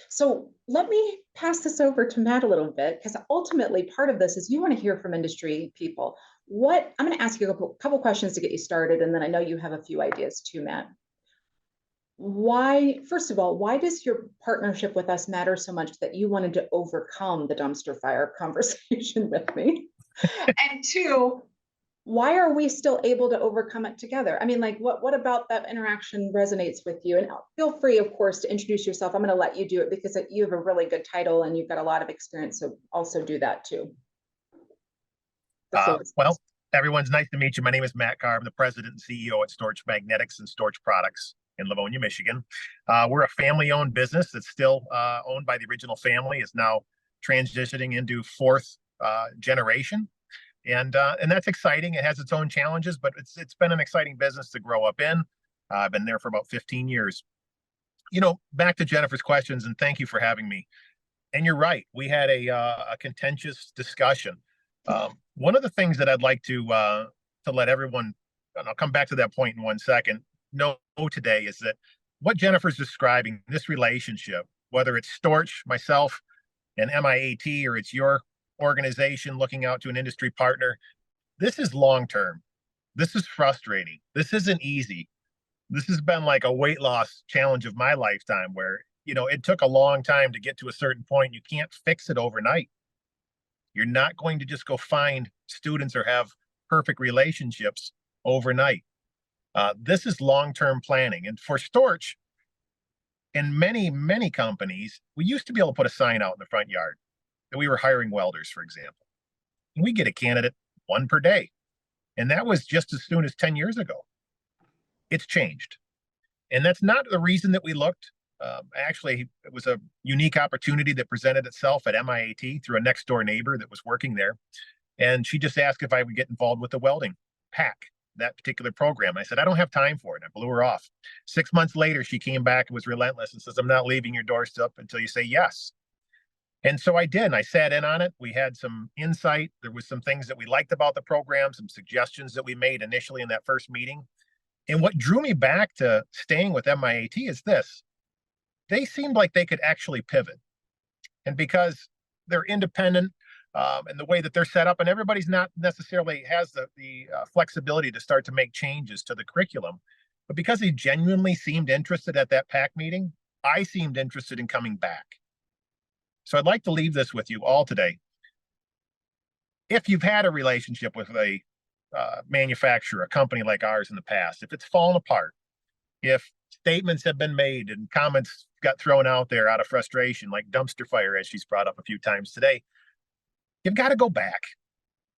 [SPEAKER 2] So let me pass this over to Matt a little bit, because ultimately part of this is you want to hear from industry people. I'm going to ask you a couple questions to get you started, and then I know you have a few ideas too, Matt. First of all, why does your partnership with us matter so much that you wanted to overcome the dumpster fire conversation with me? And two, why are we still able to overcome it together? I mean, like, what about that interaction resonates with you? And feel free, of course, to introduce yourself. I'm going to let you do it because you have a really good title and you've got a lot of experience. So also do that too.
[SPEAKER 3] Well, everyone's nice to meet you. My name is Matt Carr. I'm the president and CEO at Storch Magnetics and Storch Products in Livonia, Michigan. We're a family-owned business that's still owned by the original family, is now transitioning into fourth generation. And that's exciting. It has its own challenges, but it's been an exciting business to grow up in. I've been there for about 15 years. You know, back to Jennifer's questions, and thank you for having me. And you're right, we had a contentious discussion. One of the things that I'd like to let everyone, and I'll come back to that point in 1 second, know today is that what Jennifer's describing, this relationship, whether it's Storch, myself, and MIAT, or it's your organization looking out to an industry partner, this is long-term. This is frustrating. This isn't easy. This has been like a weight loss challenge of my lifetime where, it took a long time to get to a certain point. You can't fix it overnight. You're not going to just go find students or have perfect relationships overnight. This is long-term planning. And for Storch, in many, many companies, we used to be able to put a sign out in the front yard that we were hiring welders, for example. And we get a candidate, one per day. And that was just as soon as 10 years ago. It's changed. And that's not the reason that we looked. Actually, it was a unique opportunity that presented itself at MIAT through a next door neighbor that was working there. And she just asked if I would get involved with the welding pack, that particular program. I said, I don't have time for it. And I blew her off. 6 months later, she came back and was relentless and says, I'm not leaving your doorstep until you say yes. And so I did. And I sat in on it. We had some insight. There was some things that we liked about the program, some suggestions that we made initially in that first meeting. And what drew me back to staying with MIAT is this. They seemed like they could actually pivot. And because they're independent and the way that they're set up, and everybody's not necessarily has the flexibility to start to make changes to the curriculum, but because they genuinely seemed interested at that PAC meeting, I seemed interested in coming back. So I'd like to leave this with you all today. If you've had a relationship with a manufacturer, a company like ours in the past, if it's fallen apart, if statements have been made and comments got thrown out there out of frustration, like dumpster fire, as she's brought up a few times today, you've got to go back.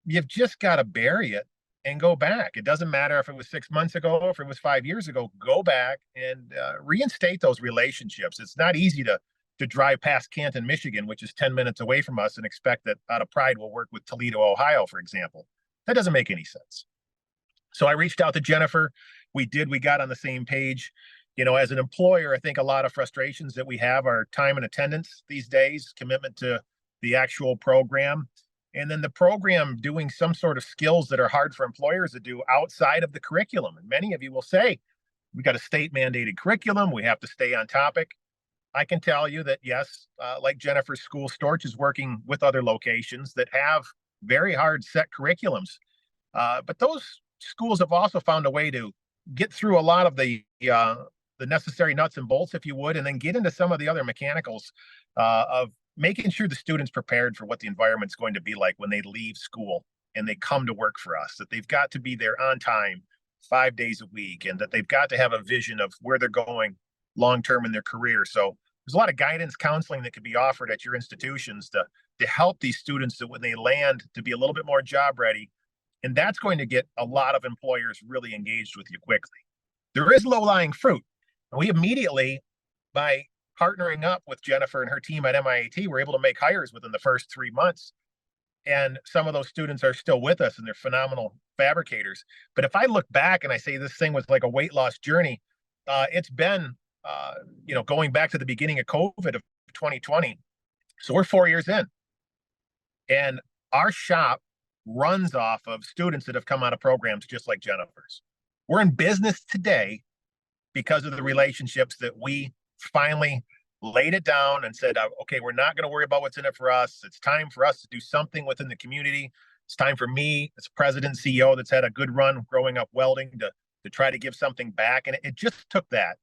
[SPEAKER 3] You've just got to bury it and go back. It doesn't matter if it was 6 months ago, or if it was 5 years ago, go back and reinstate those relationships. It's not easy to drive past Canton, Michigan, which is 10 minutes away from us, and expect that out of pride we'll work with Toledo, Ohio, for example. That doesn't make any sense. So I reached out to Jennifer. We got on the same page. As an employer, I think a lot of frustrations that we have are time and attendance these days, commitment to the actual program, and then the program doing some sort of skills that are hard for employers to do outside of the curriculum. And many of you will say, we got a state mandated curriculum. We have to stay on topic. I can tell you that, yes, like Jennifer's school, Storch is working with other locations that have very hard set curriculums. But those schools have also found a way to get through a lot of the necessary nuts and bolts, if you would, and then get into some of the other mechanicals of making sure the students prepared for what the environment's going to be like when they leave school and they come to work for us, that they've got to be there on time 5 days a week, and that they've got to have a vision of where they're going long-term in their career. So there's a lot of guidance counseling that could be offered at your institutions to help these students that when they land to be a little bit more job ready. And that's going to get a lot of employers really engaged with you quickly. There is low-lying fruit. And we immediately, by partnering up with Jennifer and her team at MIAT, were able to make hires within the first 3 months. And some of those students are still with us, and they're phenomenal fabricators. But if I look back and I say this thing was like a weight loss journey, it's been, going back to the beginning of COVID of 2020. So we're 4 years in. And our shop runs off of students that have come out of programs just like Jennifer's. We're in business today because of the relationships that we finally laid it down and said, okay, we're not going to worry about what's in it for us. It's time for us to do something within the community. It's time for me as president and CEO that's had a good run growing up welding to try to give something back. And it just took that,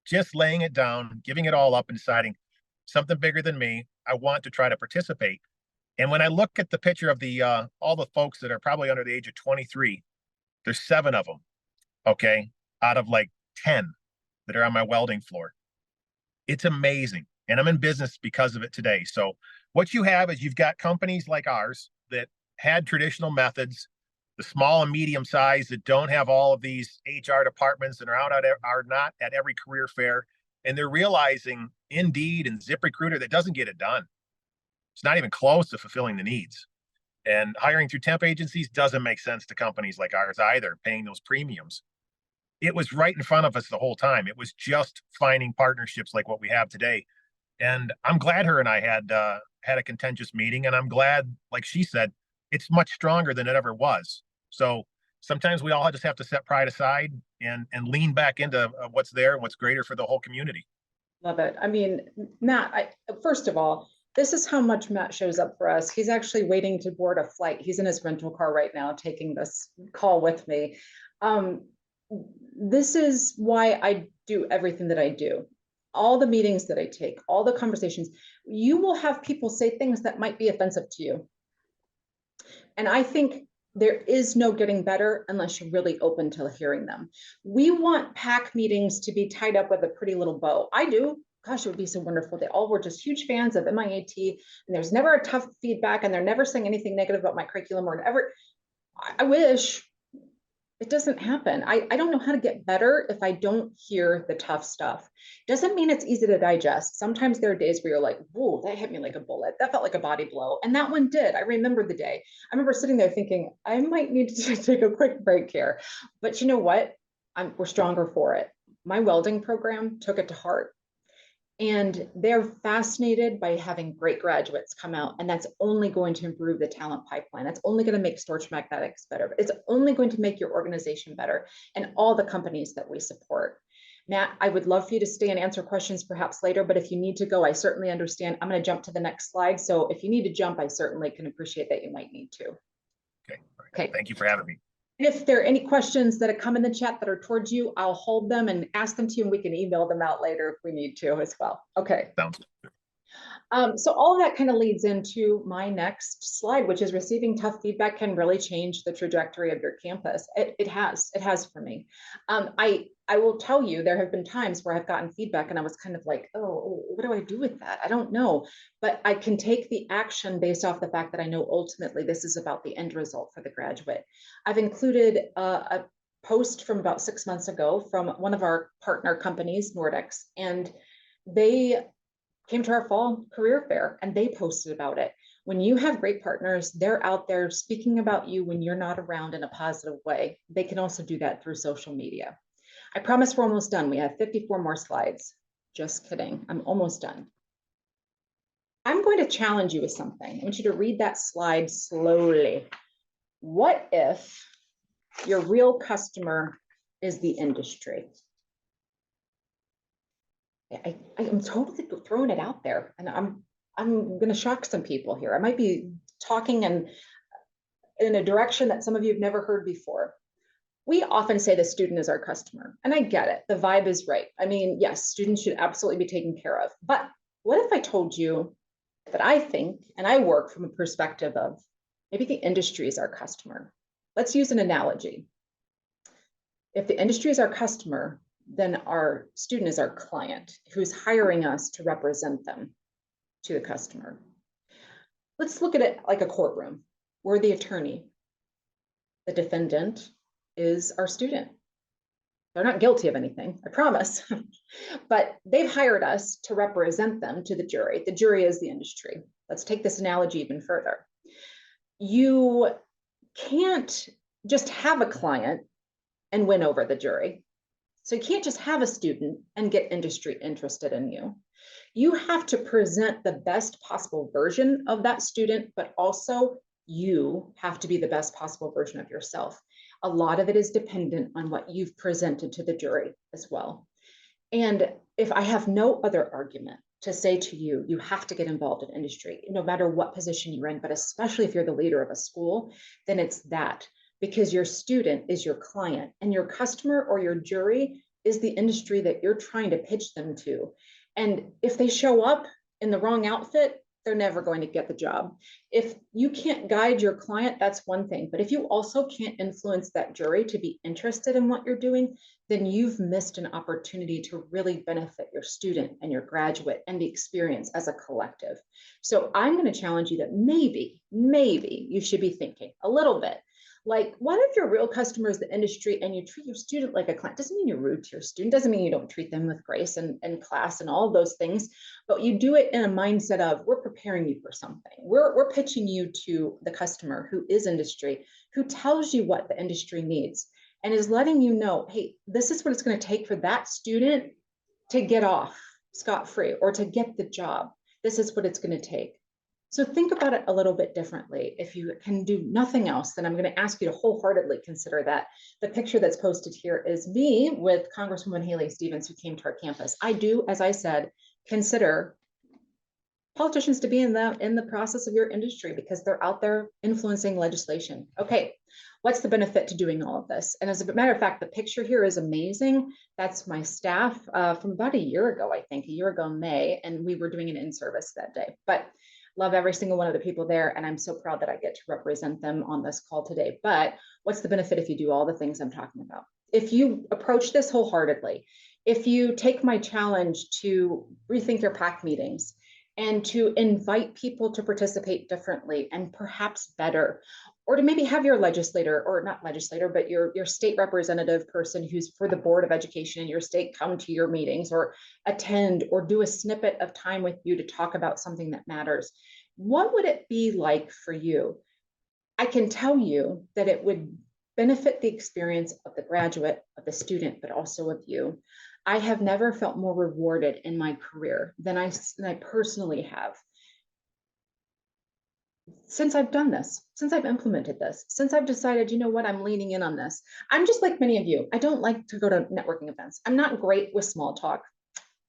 [SPEAKER 3] just laying it down, giving it all up and deciding something bigger than me. I want to try to participate. And when I look at the picture of the all the folks that are probably under the age of 23, there's 7 of them, okay, out of like 10 that are on my welding floor. It's amazing. And I'm in business because of it today. So what you have is you've got companies like ours that had traditional methods, the small and medium size that don't have all of these HR departments and are not at every career fair. And they're realizing Indeed and ZipRecruiter that doesn't get it done. It's not even close to fulfilling the needs. And hiring through temp agencies doesn't make sense to companies like ours either, paying those premiums. It was right in front of us the whole time. It was just finding partnerships like what we have today. And I'm glad her and I had a contentious meeting. And I'm glad, like she said, it's much stronger than it ever was. So sometimes we all just have to set pride aside and lean back into what's there and what's greater for the whole community.
[SPEAKER 2] Love it. I mean, Matt, first of all, this is how much Matt shows up for us. He's actually waiting to board a flight. He's in his rental car right now, taking this call with me. This is why I do everything that I do. All the meetings that I take, all the conversations, you will have people say things that might be offensive to you. And I think there is no getting better unless you're really open to hearing them. We want PAC meetings to be tied up with a pretty little bow. I do. Gosh, it would be so wonderful. They all were just huge fans of MIAT, and there's never a tough feedback, and they're never saying anything negative about my curriculum or whatever. I wish. It doesn't happen. I don't know how to get better if I don't hear the tough stuff. Doesn't mean it's easy to digest. Sometimes there are days where you're like, whoa, that hit me like a bullet. That felt like a body blow. And that one did. I remember the day. I remember sitting there thinking, I might need to take a quick break here. But you know what? We're stronger for it. My welding program took it to heart. And they're fascinated by having great graduates come out, and that's only going to improve the talent pipeline. That's only going to make Storch Magnetics better. It's only going to make your organization better and all the companies that we support. Matt, I would love for you to stay and answer questions perhaps later, but if you need to go, I certainly understand. I'm going to jump to the next slide. So if you need to jump, I certainly can appreciate that you might need to.
[SPEAKER 3] Okay. Okay. Thank you for having me.
[SPEAKER 2] If there are any questions that have come in the chat that are towards you, I'll hold them and ask them to you, and we can email them out later if we need to as well. Okay.
[SPEAKER 3] Sounds good.
[SPEAKER 2] So all of that kind of leads into my next slide, which is receiving tough feedback can really change the trajectory of your campus. It has for me. I will tell you, there have been times where I've gotten feedback and I was kind of like, oh, what do I do with that? I don't know, but I can take the action based off the fact that I know ultimately this is about the end result for the graduate. I've included a post from about 6 months ago from one of our partner companies, Nordex, and they came to our fall career fair and they posted about it. When you have great partners, they're out there speaking about you when you're not around in a positive way. They can also do that through social media. I promise we're almost done. We have 54 more slides. Just kidding. I'm almost done. I'm going to challenge you with something. I want you to read that slide slowly. What if your real customer is the industry? I'm totally throwing it out there, and I'm going to shock some people here. I might be talking in a direction that some of you have never heard before. We often say the student is our customer, and I get it. The vibe is right. I mean, yes, students should absolutely be taken care of. But what if I told you that I think, and I work from a perspective of maybe the industry is our customer? Let's use an analogy. If the industry is our customer, then our student is our client who's hiring us to represent them to the customer. Let's look at it like a courtroom. We're the attorney. The defendant is our student. They're not guilty of anything, I promise, but they've hired us to represent them to the jury. The jury is the industry. Let's take this analogy even further. You can't just have a client and win over the jury. So you can't just have a student and get industry interested in you. You have to present the best possible version of that student, but also you have to be the best possible version of yourself. A lot of it is dependent on what you've presented to the jury as well. And if I have no other argument to say to you, you have to get involved in industry, no matter what position you're in, but especially if you're the leader of a school, then it's that. Because your student is your client and your customer or your jury is the industry that you're trying to pitch them to. And if they show up in the wrong outfit, they're never going to get the job. If you can't guide your client, that's one thing. But if you also can't influence that jury to be interested in what you're doing, then you've missed an opportunity to really benefit your student and your graduate and the experience as a collective. So I'm going to challenge you that maybe you should be thinking a little bit. Like, what if your real customer is the industry and you treat your student like a client? Doesn't mean you're rude to your student, doesn't mean you don't treat them with grace and class and all of those things, but you do it in a mindset of, we're preparing you for something. We're pitching you to the customer who is industry, who tells you what the industry needs and is letting you know, hey, this is what it's going to take for that student to get off scot-free or to get the job. This is what it's going to take. So think about it a little bit differently. If you can do nothing else, then I'm going to ask you to wholeheartedly consider that. The picture that's posted here is me with Congresswoman Haley Stevens, who came to our campus. I do, as I said, consider politicians to be in the process of your industry because they're out there influencing legislation. Okay, what's the benefit to doing all of this? And as a matter of fact, the picture here is amazing. That's my staff from about a year ago, I think, a year ago May, and we were doing an in-service that day. But love every single one of the people there, and I'm so proud that I get to represent them on this call today. But what's the benefit if you do all the things I'm talking about? If you approach this wholeheartedly, if you take my challenge to rethink your PAC meetings and to invite people to participate differently and perhaps better, or to maybe have your legislator, or not legislator, but your state representative person who's for the Board of Education in your state come to your meetings or attend or do a snippet of time with you to talk about something that matters. What would it be like for you? I can tell you that it would benefit the experience of the graduate, of the student, but also of you. I have never felt more rewarded in my career than I personally have since I've done this, since I've implemented this, since I've decided, you know what, I'm leaning in on this. I'm just like many of you. I don't like to go to networking events. I'm not great with small talk.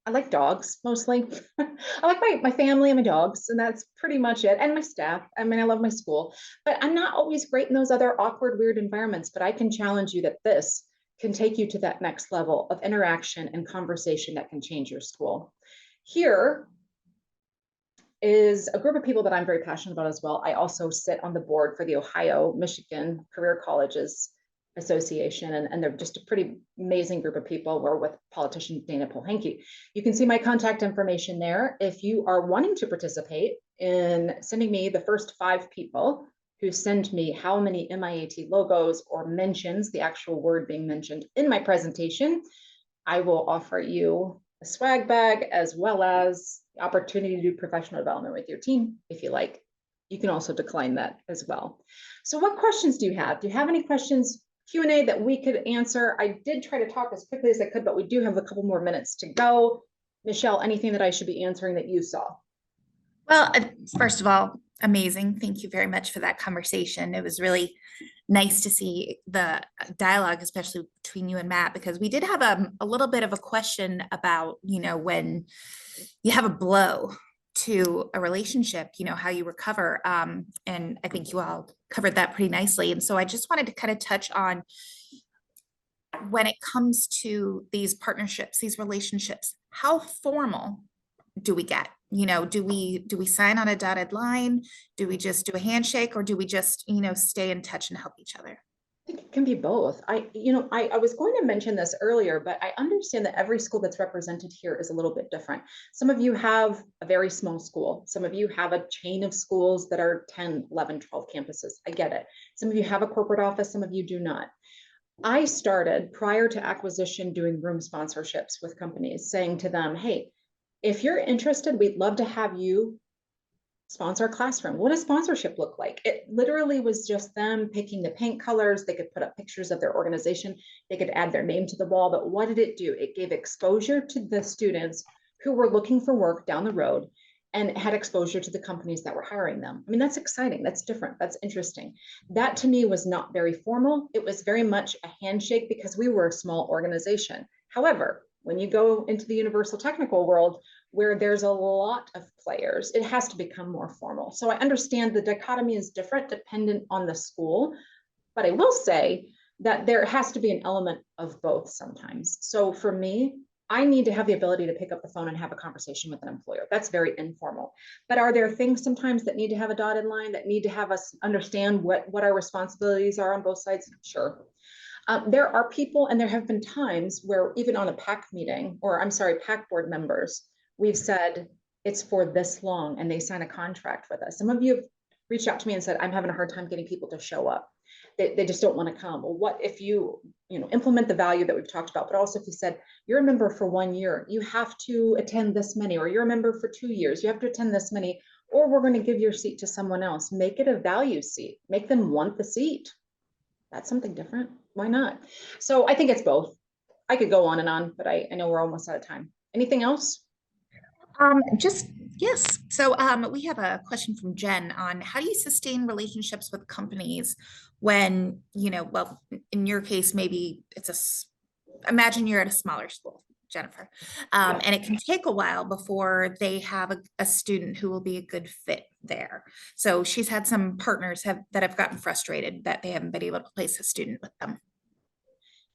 [SPEAKER 2] I like dogs mostly. I like my family and my dogs, and that's pretty much it. And my staff. I mean, I love my school, but I'm not always great in those other awkward, weird environments. But I can challenge you that this can take you to that next level of interaction and conversation that can change your school. Here is a group of people that I'm very passionate about as well. I also sit on the board for the Ohio Michigan Career Colleges Association, and they're just a pretty amazing group of people. We're with politician Dana Paugh-Macomber. You can see my contact information there. If you are wanting to participate in sending me the first 5 people who send me how many MIAT logos or mentions, the actual word being mentioned in my presentation, I will offer you a swag bag as well as the opportunity to do professional development with your team if you like. You can also decline that as well. So what questions do you have? Do you have any questions, Q&A, that we could answer? I did try to talk as quickly as I could, but we do have a couple more minutes to go. Michelle, anything that I should be answering that you saw?
[SPEAKER 1] Well, first of all, amazing. Thank you very much for that conversation. It was really nice to see the dialogue, especially between you and Matt, because we did have a little bit of a question about, when you have a blow to a relationship, how you recover. And I think you all covered that pretty nicely. And so I just wanted to kind of touch on when it comes to these partnerships, these relationships, how formal do we get? Do we sign on a dotted line? Do we just do a handshake, or do we just, stay in touch and help each other?
[SPEAKER 2] I think it can be both. I was going to mention this earlier, but I understand that every school that's represented here is a little bit different. Some of you have a very small school. Some of you have a chain of schools that are 10, 11, 12 campuses. I get it. Some of you have a corporate office. Some of you do not. I started prior to acquisition doing room sponsorships with companies, saying to them, hey, if you're interested, we'd love to have you sponsor a classroom. What does sponsorship look like? It literally was just them picking the paint colors. They could put up pictures of their organization. They could add their name to the wall. But what did it do? It gave exposure to the students who were looking for work down the road and had exposure to the companies that were hiring them. I mean, that's exciting. That's different. That's interesting. That to me was not very formal. It was very much a handshake because we were a small organization. However, when you go into the universal technical world where there's a lot of players, it has to become more formal. So I understand the dichotomy is different dependent on the school, but I will say that there has to be an element of both sometimes. So for me, I need to have the ability to pick up the phone and have a conversation with an employer. That's very informal. But are there things sometimes that need to have a dotted line, that need to have us understand what our responsibilities are on both sides? Sure. There are people, and there have been times where even on a PAC meeting, or I'm sorry, PAC board members, we've said it's for this long and they sign a contract with us. Some of you have reached out to me and said, I'm having a hard time getting people to show up. They just don't want to come. Well, what if you implement the value that we've talked about, but also if you said, you're a member for 1 year, you have to attend this many, or you're a member for 2 years, you have to attend this many, or we're going to give your seat to someone else. Make it a value seat. Make them want the seat. That's something different. Why not? So I think it's both. I could go on and on, but I know we're almost out of time. Anything else?
[SPEAKER 1] Yes. So we have a question from Jen on how do you sustain relationships with companies when, well, in your case, maybe imagine you're at a smaller school, Jennifer. And it can take a while before they have a student who will be a good fit there. So she's had some partners that have gotten frustrated that they haven't been able to place a student with them.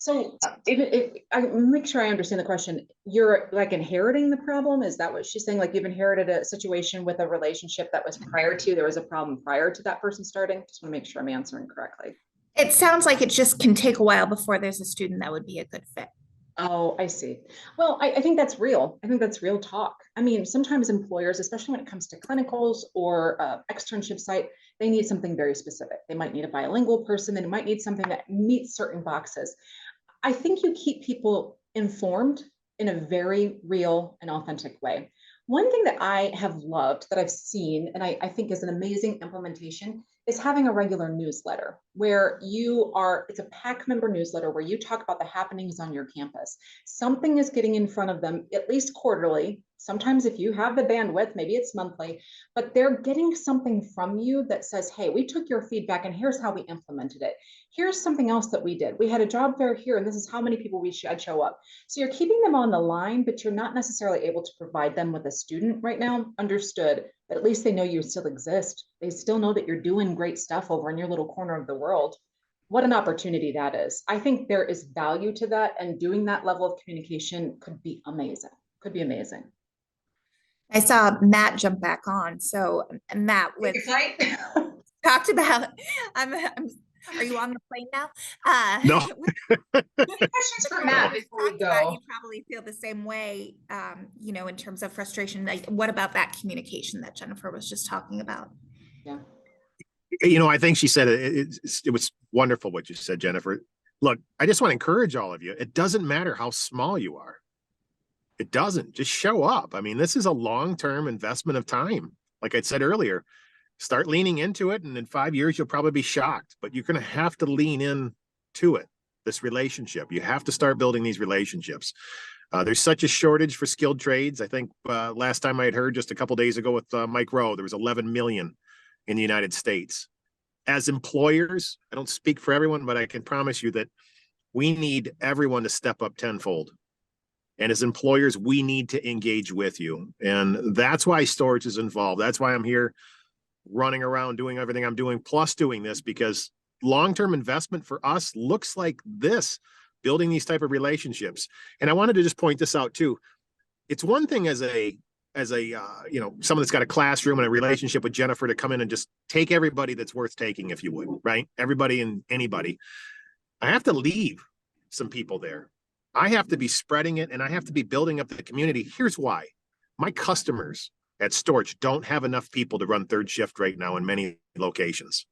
[SPEAKER 2] So if I make sure I understand the question, you're like inheriting the problem? Is that what she's saying? Like you've inherited a situation with a relationship that was prior to, there was a problem prior to that person starting? Just want to make sure I'm answering correctly.
[SPEAKER 1] It sounds like it just can take a while before there's a student that would be a good fit.
[SPEAKER 2] Oh, I see. Well, I think that's real. I think that's real talk. I mean, sometimes employers, especially when it comes to clinicals or externship site, they need something very specific. They might need a bilingual person, and they might need something that meets certain boxes. I think you keep people informed in a very real and authentic way. One thing that I have loved that I've seen, and I think is an amazing implementation, is having a regular newsletter where it's a PAC member newsletter where you talk about the happenings on your campus. Something is getting in front of them at least quarterly. Sometimes if you have the bandwidth, maybe it's monthly, but they're getting something from you that says, hey, we took your feedback and here's how we implemented it. Here's something else that we did. We had a job fair here and this is how many people we should show up. So you're keeping them on the line, but you're not necessarily able to provide them with a student right now. Understood. But at least they know you still exist. They still know that you're doing great stuff over in your little corner of the world. What an opportunity that is. I think there is value to that, and doing that level of communication could be amazing. Could be amazing.
[SPEAKER 1] I saw Matt jump back on. So Matt, with talked about, are you on the plane now?
[SPEAKER 3] No.
[SPEAKER 2] Questions for Matt before we go.
[SPEAKER 1] You probably feel the same way, you know, in terms of frustration. Like, what about that communication that Jennifer was just talking about?
[SPEAKER 2] Yeah.
[SPEAKER 3] You know, I think she said it was wonderful what you said, Jennifer. Look, I just want to encourage all of you. It doesn't matter how small you are. It doesn't. Just show up. I mean, this is a long-term investment of time. Like I said earlier, start leaning into it, and in 5 years, you'll probably be shocked. But you're going to have to lean in to it, this relationship. You have to start building these relationships. There's such a shortage for skilled trades. I think last time I had heard just a couple days ago with Mike Rowe, there was 11 million in the United States. As employers, I don't speak for everyone, but I can promise you that we need everyone to step up tenfold. And as employers, we need to engage with you. And that's why storage is involved. That's why I'm here running around doing everything I'm doing, plus doing this, because long-term investment for us looks like this, building these type of relationships. And I wanted to just point this out too. It's one thing as a you know, someone that's got a classroom and a relationship with Jennifer to come in and just take everybody that's worth taking, if you would, right? Everybody and anybody. I have to leave some people there. I have to be spreading it, and I have to be building up the community. Here's why. My customers at Storch don't have enough people to run third shift right now in many locations.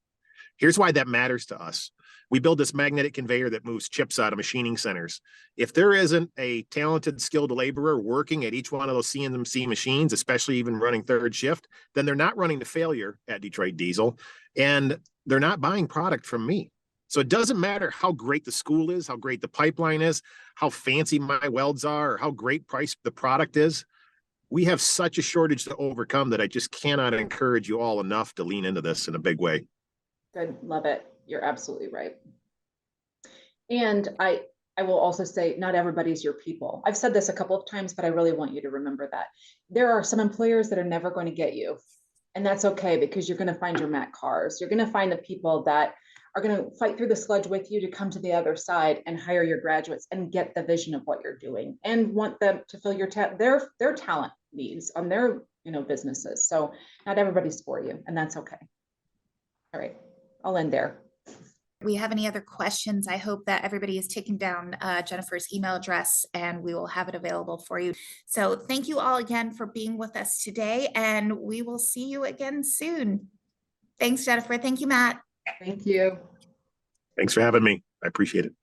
[SPEAKER 3] Here's why that matters to us. We build this magnetic conveyor that moves chips out of machining centers. If there isn't a talented, skilled laborer working at each one of those CNC machines, especially even running third shift, then they're not running to failure at Detroit Diesel, and they're not buying product from me. So it doesn't matter how great the school is, how great the pipeline is, how fancy my welds are, or how great price the product is. We have such a shortage to overcome that I just cannot encourage you all enough to lean into this in a big way.
[SPEAKER 2] Good. Love it. You're absolutely right. And I will also say, not everybody's your people. I've said this a couple of times, but I really want you to remember that. There are some employers that are never going to get you. And that's okay, because you're going to find your MIAT cars. You're going to find the people that are going to fight through the sludge with you to come to the other side and hire your graduates and get the vision of what you're doing and want them to fill your their talent needs on their, you know, businesses. So not everybody's for you, and that's okay. All right, I'll end there.
[SPEAKER 1] We have any other questions? I hope that everybody has taken down Jennifer's email address, and we will have it available for you. So thank you all again for being with us today, and we will see you again soon. Thanks, Jennifer. Thank you, Matt.
[SPEAKER 2] Thank you.
[SPEAKER 3] Thanks for having me. I appreciate it.